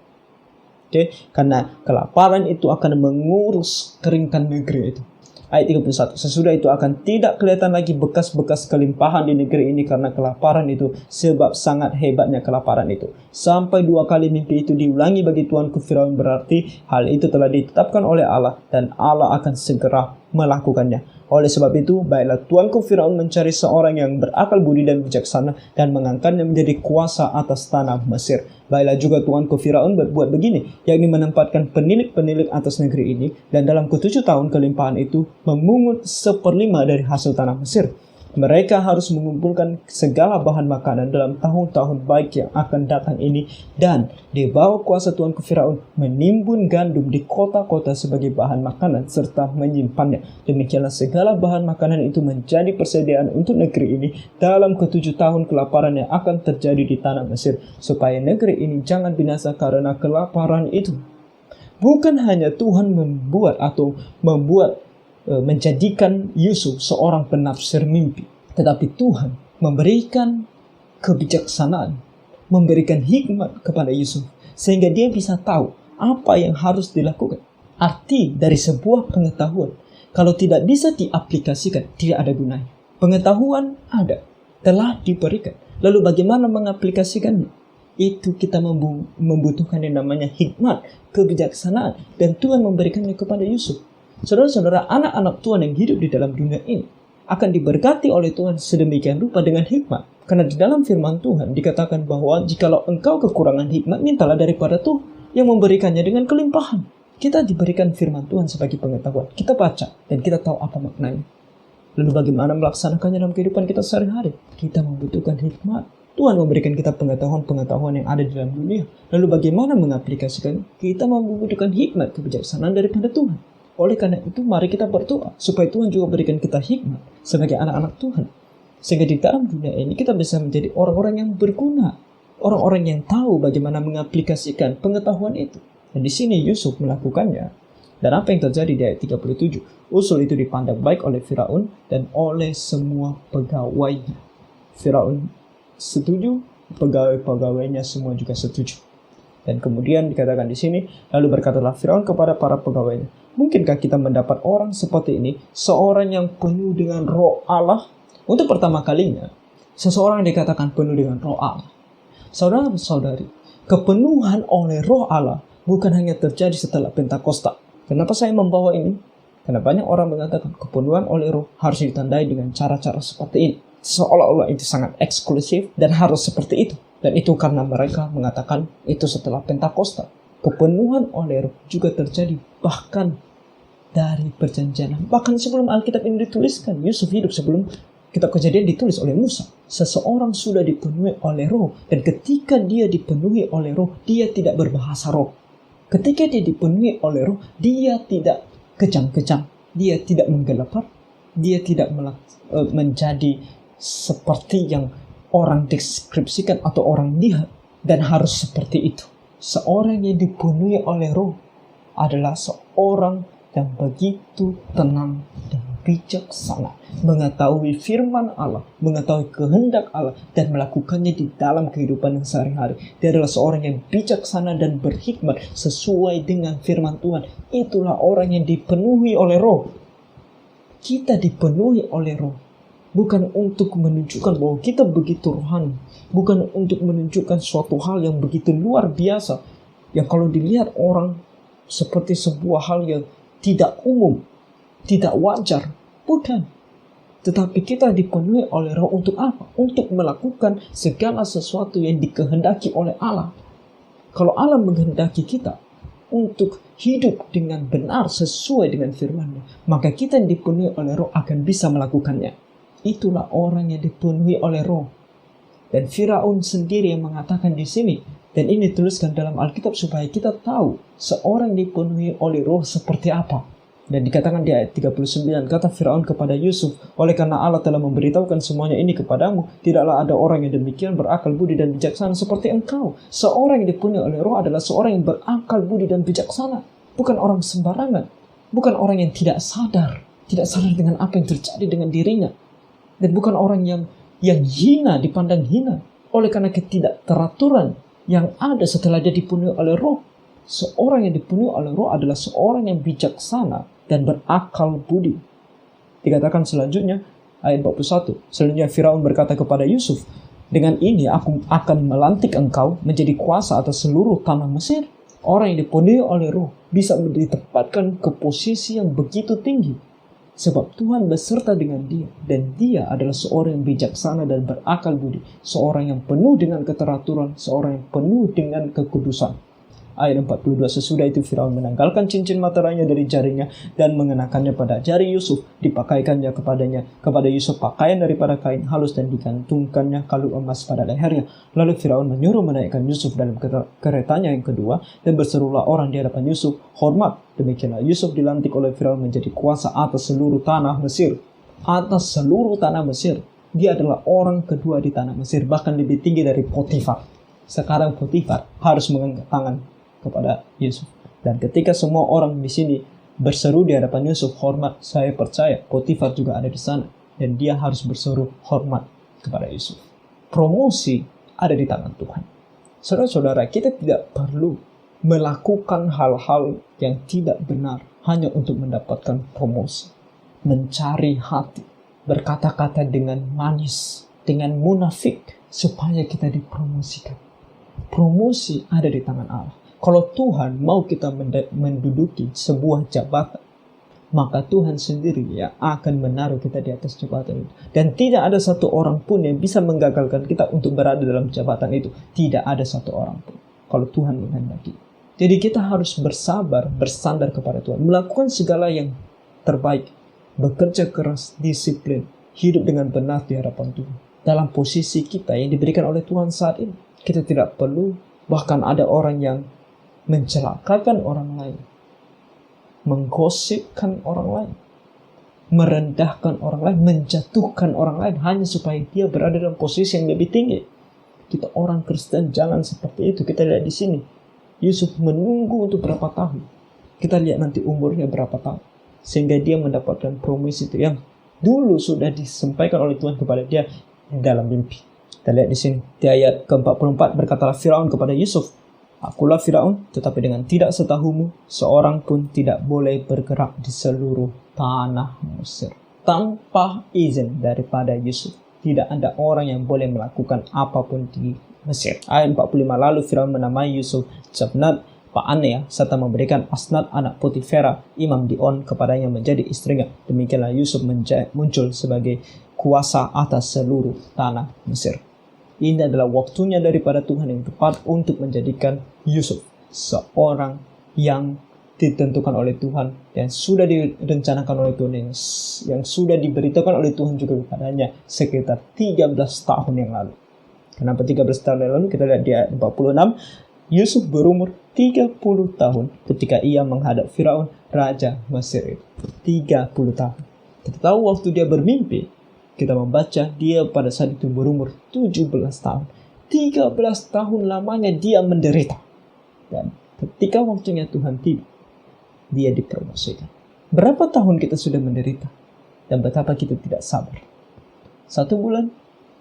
Karena kelaparan itu akan mengurus keringkan negeri itu. Ayat 31, sesudah itu akan tidak kelihatan lagi bekas-bekas kelimpahan di negeri ini karena kelaparan itu, sebab sangat hebatnya kelaparan itu. Sampai 2 kali mimpi itu diulangi bagi tuanku Firaun, berarti hal itu telah ditetapkan oleh Allah dan Allah akan segera melakukannya. Oleh sebab itu, baiklah tuanku Firaun mencari seorang yang berakal budi dan bijaksana dan mengangkatnya menjadi kuasa atas tanah Mesir. Baiklah juga tuanku Firaun berbuat begini, yakni menempatkan penilik-penilik atas negeri ini, dan dalam ke-7 tahun kelimpahan itu memungut 1/5 dari hasil tanah Mesir. Mereka harus mengumpulkan segala bahan makanan dalam tahun-tahun baik yang akan datang ini, dan di bawah kuasa tuanku Firaun menimbun gandum di kota-kota sebagai bahan makanan serta menyimpannya. Demikianlah segala bahan makanan itu menjadi persediaan untuk negeri ini dalam ke-7 tahun kelaparan yang akan terjadi di tanah Mesir, supaya negeri ini jangan binasa karena kelaparan itu. Bukan hanya Tuhan menjadikan Yusuf seorang penafsir mimpi, tetapi Tuhan memberikan kebijaksanaan, memberikan hikmat kepada Yusuf sehingga dia bisa tahu apa yang harus dilakukan. Arti dari sebuah pengetahuan kalau tidak bisa diaplikasikan tidak ada gunanya. Pengetahuan ada, telah diberikan. Lalu bagaimana mengaplikasikannya? Itu kita membutuhkan yang namanya hikmat, kebijaksanaan, dan Tuhan memberikannya kepada Yusuf. Saudara-saudara, anak-anak Tuhan yang hidup di dalam dunia ini akan diberkati oleh Tuhan sedemikian rupa dengan hikmat. Karena di dalam firman Tuhan dikatakan bahwa jikalau engkau kekurangan hikmat, mintalah daripada Tuhan yang memberikannya dengan kelimpahan. Kita diberikan firman Tuhan sebagai pengetahuan. Kita baca dan kita tahu apa maknanya. Lalu bagaimana melaksanakannya dalam kehidupan kita sehari-hari? Kita membutuhkan hikmat. Tuhan memberikan kita pengetahuan-pengetahuan yang ada di dalam dunia. Lalu bagaimana mengaplikasikan? Kita membutuhkan hikmat, kebijaksanaan daripada Tuhan. Oleh karena itu mari kita berdoa supaya Tuhan juga berikan kita hikmat sebagai anak-anak Tuhan. Sehingga di dalam dunia ini kita bisa menjadi orang-orang yang berguna. Orang-orang yang tahu bagaimana mengaplikasikan pengetahuan itu. Dan di sini Yusuf melakukannya. Dan apa yang terjadi di ayat 37? Usul itu dipandang baik oleh Firaun dan oleh semua pegawainya. Firaun setuju, pegawai-pegawainya semua juga setuju. Dan kemudian dikatakan di sini, lalu berkatalah Firaun kepada para pegawainya, mungkinkah kita mendapat orang seperti ini, seorang yang penuh dengan roh Allah? Untuk pertama kalinya, seseorang dikatakan penuh dengan roh Allah. Saudara-saudari, kepenuhan oleh roh Allah bukan hanya terjadi setelah Pentakosta. Kenapa saya membawa ini? Karena banyak orang mengatakan kepenuhan oleh roh harus ditandai dengan cara-cara seperti ini. Seolah-olah itu sangat eksklusif dan harus seperti itu. Dan itu karena mereka mengatakan itu setelah Pentakosta. Kepenuhan oleh roh juga terjadi bahkan dari perjanjian. Bahkan sebelum Alkitab ini dituliskan, Yusuf hidup sebelum kitab Kejadian ditulis oleh Musa. Seseorang sudah dipenuhi oleh roh. Dan ketika dia dipenuhi oleh roh, dia tidak berbahasa roh. Ketika dia dipenuhi oleh roh, dia tidak kejam-kejam. Dia tidak menggelepar. Dia tidak menjadi seperti yang orang deskripsikan atau orang lihat. Dan harus seperti itu. Seorang yang dipenuhi oleh roh adalah seorang yang begitu tenang dan bijaksana, mengetahui firman Allah, mengetahui kehendak Allah, dan melakukannya di dalam kehidupan yang sehari-hari. Dia adalah seorang yang bijaksana dan berhikmat sesuai dengan firman Tuhan. Itulah orang yang dipenuhi oleh roh. Kita dipenuhi oleh roh bukan untuk menunjukkan bahwa kita begitu rohani, bukan untuk menunjukkan suatu hal yang begitu luar biasa, yang kalau dilihat orang seperti sebuah hal yang tidak umum, tidak wajar. Bukan. Tetapi kita dipenuhi oleh roh untuk apa? Untuk melakukan segala sesuatu yang dikehendaki oleh Allah. Kalau Allah menghendaki kita untuk hidup dengan benar sesuai dengan firman-Nya, maka kita yang dipenuhi oleh roh akan bisa melakukannya. Itulah orang yang dipenuhi oleh roh. Dan Firaun sendiri yang mengatakan di sini, dan ini dituliskan dalam Alkitab supaya kita tahu seorang dipenuhi oleh roh seperti apa. Dan dikatakan di ayat 39, kata Firaun kepada Yusuf, oleh karena Allah telah memberitahukan semuanya ini kepadamu, tidaklah ada orang yang demikian berakal budi dan bijaksana seperti engkau. Seorang yang dipenuhi oleh roh adalah seorang yang berakal budi dan bijaksana. Bukan orang sembarangan. Bukan orang yang tidak sadar dengan apa yang terjadi dengan dirinya. Dan bukan orang yang hina, dipandang hina oleh karena ketidakteraturan yang ada setelah dia dipenuhi oleh roh. Seorang yang dipenuhi oleh roh adalah seorang yang bijaksana dan berakal budi. Dikatakan selanjutnya, ayat 41. Selanjutnya Firaun berkata kepada Yusuf, dengan ini aku akan melantik engkau menjadi kuasa atas seluruh tanah Mesir. Orang yang dipenuhi oleh roh bisa ditempatkan ke posisi yang begitu tinggi. Sebab Tuhan beserta dengan dia. Dan dia adalah seorang yang bijaksana dan berakal budi. Seorang yang penuh dengan keteraturan. Seorang yang penuh dengan kekudusan. Ayat 42, sesudah itu Firaun menanggalkan cincin materainya dari jarinya dan mengenakannya pada jari Yusuf, dipakaikannya kepada Yusuf pakaian daripada kain halus dan digantungkannya kalung emas pada lehernya. Lalu Firaun menyuruh menaikkan Yusuf dalam keretanya yang kedua dan berserulah orang di hadapan Yusuf, hormat. Demikianlah Yusuf dilantik oleh Firaun menjadi kuasa atas seluruh tanah Mesir. Atas seluruh tanah Mesir. Dia adalah orang kedua di tanah Mesir, bahkan lebih tinggi dari Potifar. Sekarang Potifar harus mengangkat tangan kepada Yusuf. Dan ketika semua orang di sini berseru di hadapan Yusuf, hormat, saya percaya Potifar juga ada di sana. Dan dia harus berseru hormat kepada Yusuf. Promosi ada di tangan Tuhan. Saudara-saudara, kita tidak perlu melakukan hal-hal yang tidak benar hanya untuk mendapatkan promosi. Mencari hati, berkata-kata dengan manis, dengan munafik supaya kita dipromosikan. Promosi ada di tangan Allah. Kalau Tuhan mau kita menduduki sebuah jabatan, maka Tuhan sendiri yang akan menaruh kita di atas jabatan itu. Dan tidak ada satu orang pun yang bisa menggagalkan kita untuk berada dalam jabatan itu. Tidak ada satu orang pun. Kalau Tuhan menghendaki. Jadi kita harus bersabar, bersandar kepada Tuhan. Melakukan segala yang terbaik. Bekerja keras, disiplin. Hidup dengan benar di hadapan Tuhan. Dalam posisi kita yang diberikan oleh Tuhan saat ini. Kita tidak perlu, bahkan ada orang yang mencelakakan orang lain. Menggosipkan orang lain, merendahkan orang lain, menjatuhkan orang lain hanya supaya dia berada dalam posisi yang lebih tinggi. Kita orang Kristen jangan seperti itu. Kita lihat di sini, Yusuf menunggu untuk berapa tahun. Kita lihat nanti umurnya berapa tahun, sehingga dia mendapatkan promosi itu yang dulu sudah disampaikan oleh Tuhan kepada dia dalam mimpi. Kita lihat di sini di ayat ke-44, berkatalah Firaun kepada Yusuf, "Akulah Firaun, tetapi dengan tidak setahumu, seorang pun tidak boleh bergerak di seluruh tanah Mesir." Tanpa izin daripada Yusuf, tidak ada orang yang boleh melakukan apapun di Mesir. Ayat 45, lalu Firaun menamai Yusuf Zabnat Pa'anea, serta memberikan Asnat anak Potifera, imam di On, kepadanya menjadi istrinya. Demikianlah Yusuf muncul sebagai kuasa atas seluruh tanah Mesir. Ini adalah waktunya daripada Tuhan yang tepat untuk menjadikan Yusuf seorang yang ditentukan oleh Tuhan dan sudah direncanakan oleh Tuhan, yang sudah diberitakan oleh Tuhan juga kepadanya sekitar 13 tahun yang lalu. Kenapa 13 tahun yang lalu? Kita lihat di ayat 46. Yusuf berumur 30 tahun ketika ia menghadap Firaun, raja Mesir itu. 30 tahun. Kita tahu waktu dia bermimpi, kita membaca dia pada saat itu berumur 17 tahun. 13 tahun lamanya dia menderita. Dan ketika waktunya Tuhan tiba, dia dipromosikan. Berapa tahun kita sudah menderita? Dan betapa kita tidak sabar. 1 bulan,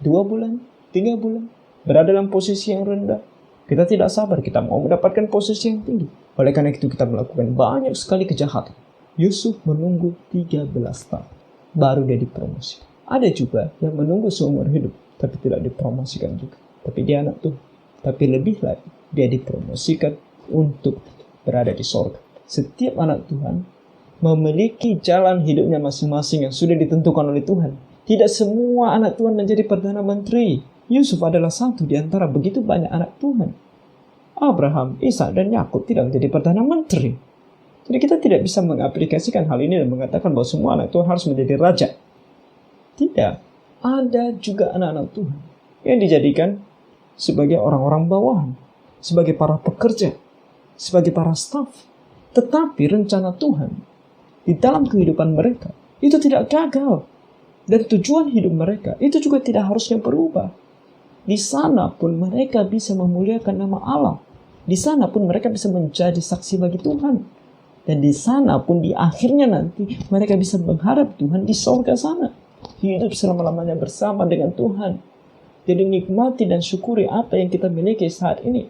2 bulan, 3 bulan. Berada dalam posisi yang rendah. Kita tidak sabar, kita mau mendapatkan posisi yang tinggi. Oleh karena itu kita melakukan banyak sekali kejahatan. Yusuf menunggu 13 tahun. Baru dia dipromosikan. Ada juga yang menunggu seumur hidup, tapi tidak dipromosikan juga. Tapi dia anak Tuhan. Tapi lebih lagi, dia dipromosikan untuk berada di sorga. Setiap anak Tuhan memiliki jalan hidupnya masing-masing yang sudah ditentukan oleh Tuhan. Tidak semua anak Tuhan menjadi Perdana Menteri. Yusuf adalah satu di antara begitu banyak anak Tuhan. Abraham, Ishak, dan Yakub tidak menjadi Perdana Menteri. Jadi kita tidak bisa mengaplikasikan hal ini dan mengatakan bahwa semua anak Tuhan harus menjadi raja. Tidak, ada juga anak-anak Tuhan yang dijadikan sebagai orang-orang bawahan, sebagai para pekerja, sebagai para staf. Tetapi rencana Tuhan di dalam kehidupan mereka itu tidak gagal. Dan tujuan hidup mereka itu juga tidak harusnya berubah. Di sana pun mereka bisa memuliakan nama Allah. Di sana pun mereka bisa menjadi saksi bagi Tuhan. Dan di sana pun di akhirnya nanti mereka bisa menghadap Tuhan di surga sana. Hidup selama-lamanya bersama dengan Tuhan. Jadi nikmati dan syukuri apa yang kita miliki saat ini.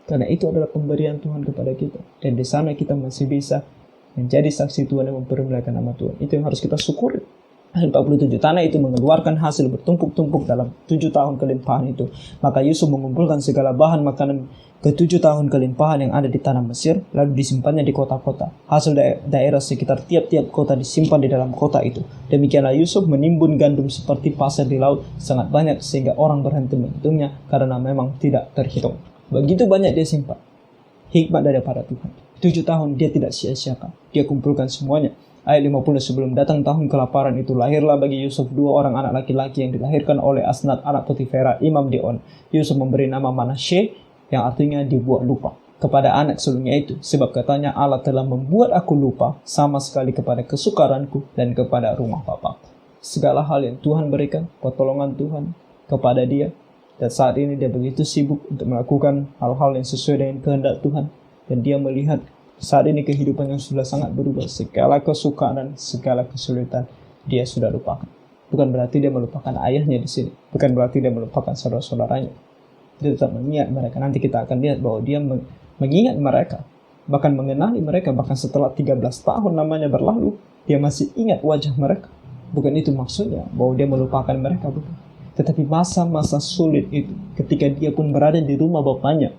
Karena itu adalah pemberian Tuhan kepada kita. Dan di sana kita masih bisa menjadi saksi Tuhan yang mempermuliakan nama Tuhan. Itu yang harus kita syukuri. Ayat 47, tanah itu mengeluarkan hasil bertumpuk-tumpuk dalam 7 tahun kelimpahan itu. Maka Yusuf mengumpulkan segala bahan makanan ke-7 tahun kelimpahan yang ada di tanah Mesir, lalu disimpannya di kota-kota. Hasil daerah sekitar tiap-tiap kota disimpan di dalam kota itu. Demikianlah Yusuf menimbun gandum seperti pasir di laut, sangat banyak sehingga orang berhenti menghitungnya karena memang tidak terhitung. Begitu banyak dia simpan. Hikmat daripada Tuhan. 7 tahun dia tidak sia-siakan. Dia kumpulkan semuanya. Ayat 50, sebelum datang tahun kelaparan itu, lahirlah bagi Yusuf 2 orang anak laki-laki yang dilahirkan oleh Asnat anak Potifera, imam di On. Yusuf memberi nama Manasye, yang artinya dibuat lupa, kepada anak sulungnya itu. Sebab katanya, Allah telah membuat aku lupa sama sekali kepada kesukaranku dan kepada rumah bapa. Segala hal yang Tuhan berikan, pertolongan Tuhan kepada dia. Dan saat ini dia begitu sibuk untuk melakukan hal-hal yang sesuai dengan kehendak Tuhan. Dan dia melihat saat ini kehidupannya sudah sangat berubah. Segala kesukaran, segala kesulitan dia sudah lupakan. Bukan berarti dia melupakan ayahnya di sini. Bukan berarti dia melupakan saudara-saudaranya. Dia tetap mengingat mereka. Nanti kita akan lihat bahwa dia mengingat mereka. Bahkan mengenali mereka. Bahkan setelah 13 tahun namanya berlalu, dia masih ingat wajah mereka. Bukan itu maksudnya bahwa dia melupakan mereka. Bukan. Tetapi masa-masa sulit itu, ketika dia pun berada di rumah bapaknya,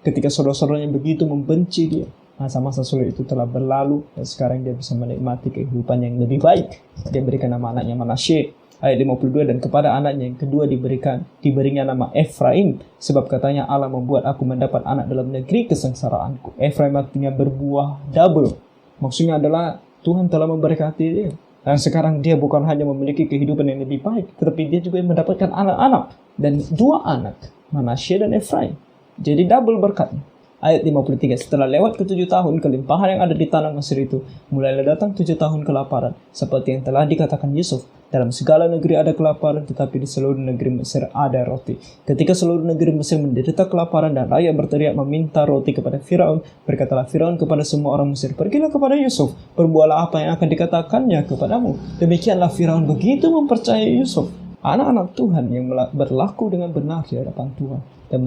ketika saudara-saudaranya begitu membenci dia, masa-masa sulit itu telah berlalu dan sekarang dia bisa menikmati kehidupan yang lebih baik. Dia berikan nama anaknya Manasye. Ayat 52, dan kepada anaknya yang kedua diberinya nama Efraim, sebab katanya Allah membuat aku mendapat anak dalam negeri kesengsaraanku. Efraim artinya berbuah double. Maksudnya adalah Tuhan telah memberkati dia. Dan sekarang dia bukan hanya memiliki kehidupan yang lebih baik, tetapi dia juga mendapatkan anak-anak. Dan 2 anak, Manasye dan Efraim. Jadi double berkatnya. Ayat 53, setelah lewat ke-7 tahun kelimpahan yang ada di tanah Mesir itu, mulailah datang 7 tahun kelaparan, seperti yang telah dikatakan Yusuf. Dalam segala negeri ada kelaparan, tetapi di seluruh negeri Mesir ada roti. Ketika seluruh negeri Mesir menderita kelaparan dan rakyat berteriak meminta roti kepada Firaun, berkatalah Firaun kepada semua orang Mesir, pergilah kepada Yusuf, perbuatlah apa yang akan dikatakannya kepadamu. Demikianlah Firaun begitu mempercayai Yusuf. Anak-anak Tuhan yang berlaku dengan benar di hadapan Tuhan dan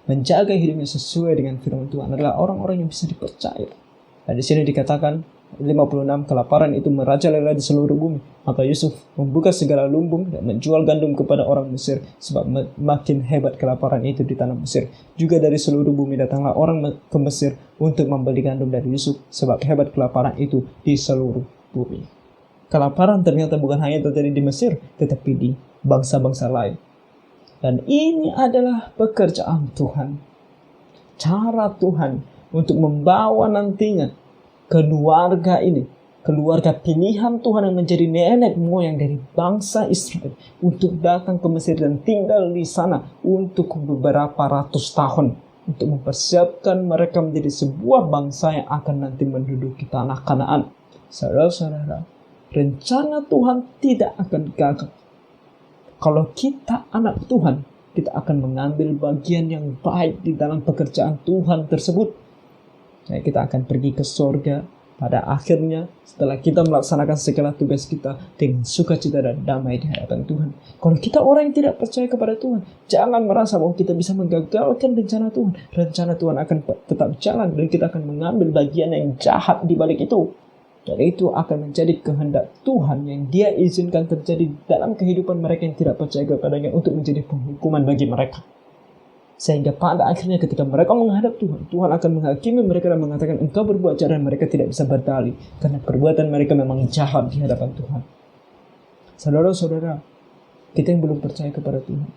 menjaga hidupnya sesuai dengan firman Tuhan adalah orang-orang yang bisa dipercaya. Nah, di sini dikatakan 56, kelaparan itu merajalela di seluruh bumi. Maka Yusuf membuka segala lumbung dan menjual gandum kepada orang Mesir, sebab makin hebat kelaparan itu di tanah Mesir. Juga dari seluruh bumi datanglah orang ke Mesir untuk membeli gandum dari Yusuf, sebab hebat kelaparan itu di seluruh bumi. Kelaparan ternyata bukan hanya terjadi di Mesir, tetapi di bangsa-bangsa lain. Dan ini adalah pekerjaan Tuhan. Cara Tuhan untuk membawa nantinya keluarga ini, keluarga pilihan Tuhan yang menjadi nenek moyang dari bangsa Israel, untuk datang ke Mesir dan tinggal di sana untuk beberapa ratus tahun, untuk mempersiapkan mereka menjadi sebuah bangsa yang akan nanti menduduki tanah Kanaan. Saudara-saudara, rencana Tuhan tidak akan gagal. Kalau kita anak Tuhan, kita akan mengambil bagian yang baik di dalam pekerjaan Tuhan tersebut. Nah, kita akan pergi ke surga pada akhirnya setelah kita melaksanakan segala tugas kita dengan sukacita dan damai di hadapan Tuhan. Kalau kita orang yang tidak percaya kepada Tuhan, jangan merasa bahwa kita bisa menggagalkan rencana Tuhan. Rencana Tuhan akan tetap jalan dan kita akan mengambil bagian yang jahat di balik itu. Dan itu akan menjadi kehendak Tuhan yang Dia izinkan terjadi dalam kehidupan mereka yang tidak percaya kepadanya untuk menjadi penghukuman bagi mereka. Sehingga pada akhirnya ketika mereka menghadap Tuhan, Tuhan akan menghakimi mereka dan mengatakan engkau berbuat jahat, dan mereka tidak bisa berdalih karena perbuatan mereka memang jahat di hadapan Tuhan. Saudara-saudara, kita yang belum percaya kepada Tuhan,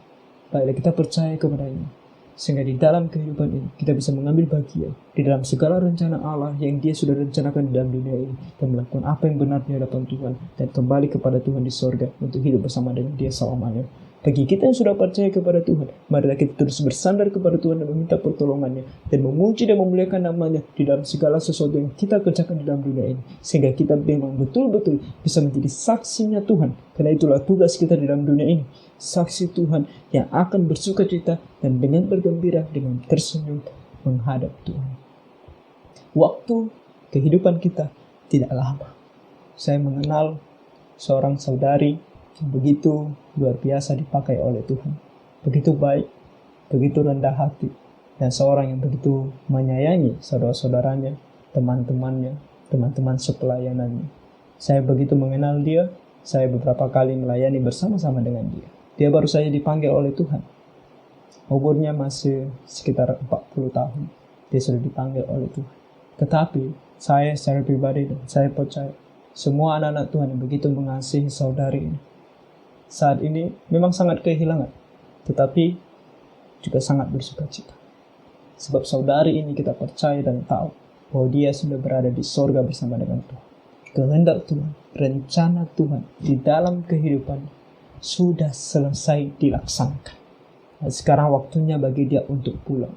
baiklah kita percaya kepada-Nya, sehingga di dalam kehidupan ini kita bisa mengambil bagian di dalam segala rencana Allah yang Dia sudah rencanakan di dalam dunia ini, dan melakukan apa yang benar di hadapan Tuhan dan kembali kepada Tuhan di sorga untuk hidup bersama dengan Dia selamanya. Bagi kita yang sudah percaya kepada Tuhan, marilah kita terus bersandar kepada Tuhan dan meminta pertolongannya dan memuji dan memuliakan nama-Nya di dalam segala sesuatu yang kita kerjakan di dalam dunia ini, sehingga kita memang betul-betul bisa menjadi saksinya Tuhan. Karena itulah tugas kita di dalam dunia ini, saksi Tuhan yang akan bersukacita dan dengan bergembira, dengan tersenyum menghadap Tuhan. Waktu kehidupan kita tidak lama. Saya mengenal seorang saudari yang begitu luar biasa dipakai oleh Tuhan. Begitu baik, begitu rendah hati, dan seorang yang begitu menyayangi saudara-saudaranya, teman-temannya, teman-teman sepelayanannya. Saya begitu mengenal dia, saya beberapa kali melayani bersama-sama dengan dia. Dia baru saja dipanggil oleh Tuhan. Umurnya masih sekitar 40 tahun. Dia sudah dipanggil oleh Tuhan. Tetapi saya secara pribadi dan saya percaya semua anak-anak Tuhan yang begitu mengasihi saudari ini, saat ini memang sangat kehilangan, tetapi juga sangat bersukacita. Sebab saudari ini kita percaya dan tahu bahwa dia sudah berada di sorga bersama dengan Tuhan. Kehendak Tuhan, rencana Tuhan di dalam kehidupan sudah selesai dilaksanakan. Dan sekarang waktunya bagi dia untuk pulang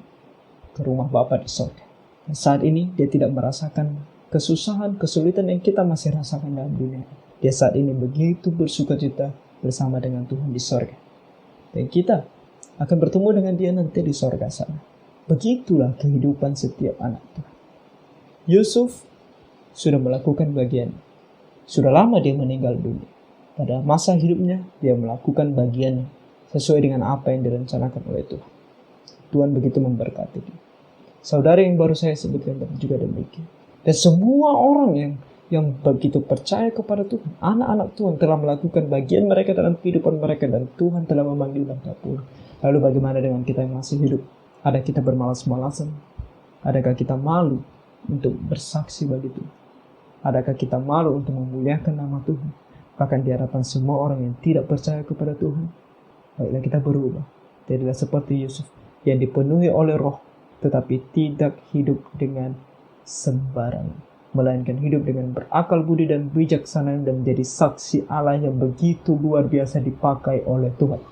ke rumah Bapa di sorga. Dan saat ini dia tidak merasakan kesusahan, kesulitan yang kita masih rasakan dalam dunia. Dia saat ini begitu bersukacita bersama dengan Tuhan di sorga. Dan kita akan bertemu dengan dia nanti di sorga sana. Begitulah kehidupan setiap anak Tuhan. Yusuf sudah melakukan bagian. Sudah lama dia meninggal dunia. Pada masa hidupnya dia melakukan bagiannya sesuai dengan apa yang direncanakan oleh Tuhan. Tuhan begitu memberkati dia. Saudara yang baru saya sebutkan juga demikian. Dan semua orang yang begitu percaya kepada Tuhan. Anak-anak Tuhan telah melakukan bagian mereka dalam kehidupan mereka dan Tuhan telah memanggil mereka pulang. Lalu bagaimana dengan kita yang masih hidup? Ada kita bermalas-malasan? Adakah kita malu untuk bersaksi bagi Tuhan? Adakah kita malu untuk memuliakan nama Tuhan? Bahkan di hadapan semua orang yang tidak percaya kepada Tuhan. Baiklah kita berubah. Jadilah seperti Yusuf yang dipenuhi oleh roh, tetapi tidak hidup dengan sembarangan, melainkan hidup dengan berakal budi dan bijaksana dan menjadi saksi Allah yang begitu luar biasa dipakai oleh Tuhan.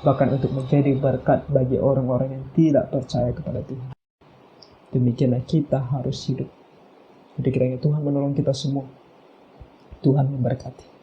Bahkan untuk menjadi berkat bagi orang-orang yang tidak percaya kepada Tuhan. Demikianlah kita harus hidup. Jadi kiranya Tuhan menolong kita semua. Tuhan memberkati.